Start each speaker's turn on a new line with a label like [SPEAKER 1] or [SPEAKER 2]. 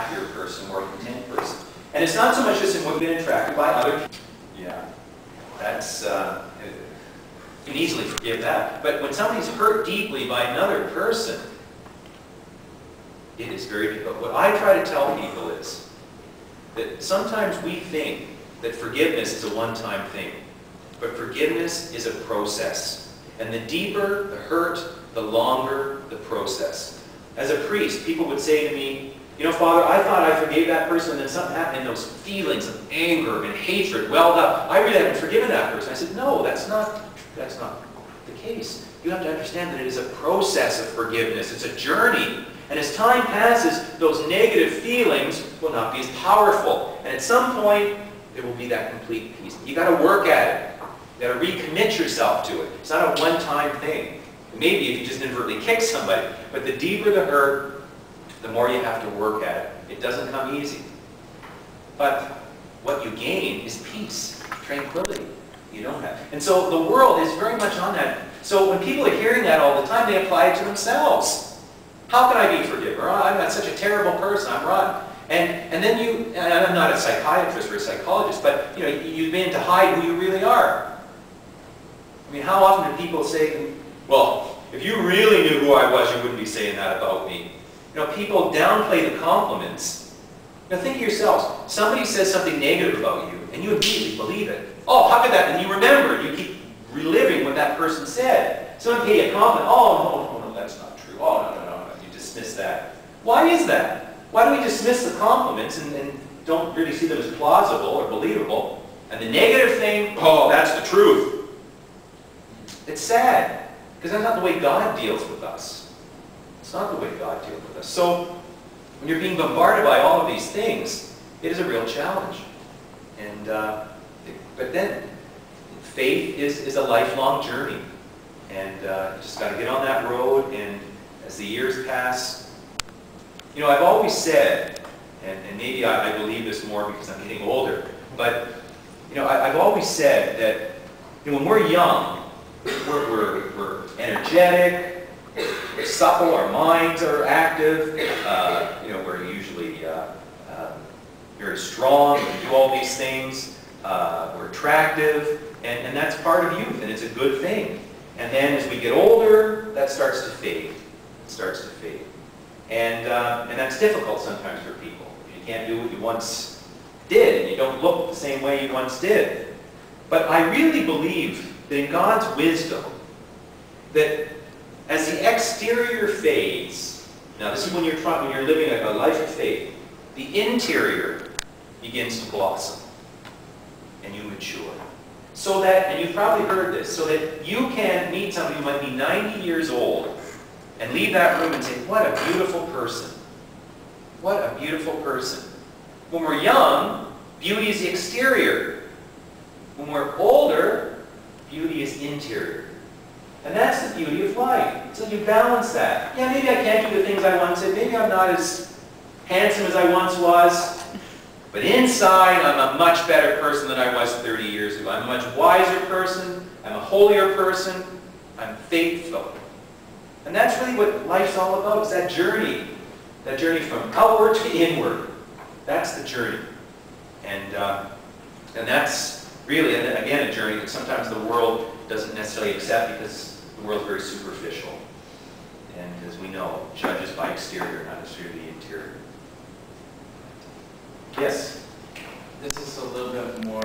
[SPEAKER 1] happier person, more content person. And it's not so much just in what you've been attracted by other people. Yeah, that's, you can easily forgive that. But when somebody's hurt deeply by another person, it is very difficult. What I try to tell people is that sometimes we think that forgiveness is a one-time thing. But forgiveness is a process. And the deeper the hurt, the longer the process. As a priest, people would say to me, you know, Father, I thought I forgave that person, and then something happened, and those feelings of anger and hatred welled up. I really haven't forgiven that person. I said, no, that's not the case. You have to understand that it is a process of forgiveness. It's a journey. And as time passes, those negative feelings will not be as powerful. And at some point, there will be that complete peace. You've got to work at it. You've got to recommit yourself to it. It's not a one-time thing. Maybe if you just inadvertently kick somebody. But the deeper the hurt, the more you have to work at it. It doesn't come easy. But what you gain is peace, tranquility. You don't have. And so the world is very much on that. So when people are hearing that all the time, they apply it to themselves. How can I be forgiven? Or, oh, I'm not such a terrible person, I'm rotten. And then you, and I'm not a psychiatrist or a psychologist, but you know, you begin to hide who you really are. I mean, how often do people say, well, if you really knew who I was, you wouldn't be saying that about me. You know, people downplay the compliments. Now think of yourselves. Somebody says something negative about you, and you immediately believe it. Oh, how could that? And you remember, you keep reliving what that person said. Someone paid you a compliment. Oh, no, that's not true. Oh, no. You dismiss that. Why is that? Why do we dismiss the compliments and don't really see them as plausible or believable? And the negative thing, oh, that's the truth. It's sad, because that's not the way God deals with us. It's not the way God deals with us. So, when you're being bombarded by all of these things, it is a real challenge. And, but then, faith is a lifelong journey. And you just got to get on that road, and as the years pass, you know, I've always said, and maybe I believe this more because I'm getting older, but, you know, I've always said that, you know, when we're young, we're energetic, we're supple, our minds are active, you know, we're usually very strong, we do all these things, we're attractive, and that's part of youth, and it's a good thing. And then as we get older, that starts to fade. It starts to fade. And that's difficult sometimes for people. You can't do what you once did, and you don't look the same way you once did. But I really believe that in God's wisdom, that as the exterior fades, now this is when you're living a life of faith, the interior begins to blossom, and you mature. So that, and you've probably heard this, so that you can meet somebody who might be 90 years old, and leave that room and say, what a beautiful person. What a beautiful person. When we're young, beauty is the exterior. When we're older, beauty is interior. And that's the beauty of life. So you balance that. Yeah, maybe I can't do the things I once did. Maybe I'm not as handsome as I once was. But inside, I'm a much better person than I was 30 years ago. I'm a much wiser person. I'm a holier person. I'm faithful. And that's really what life's all about, is that journey from outward to inward. That's the journey. And that's really, again, a journey that sometimes the world doesn't necessarily accept because the world's very superficial. And as we know, judges by exterior, not necessarily the interior. Yes?
[SPEAKER 2] This is a little bit more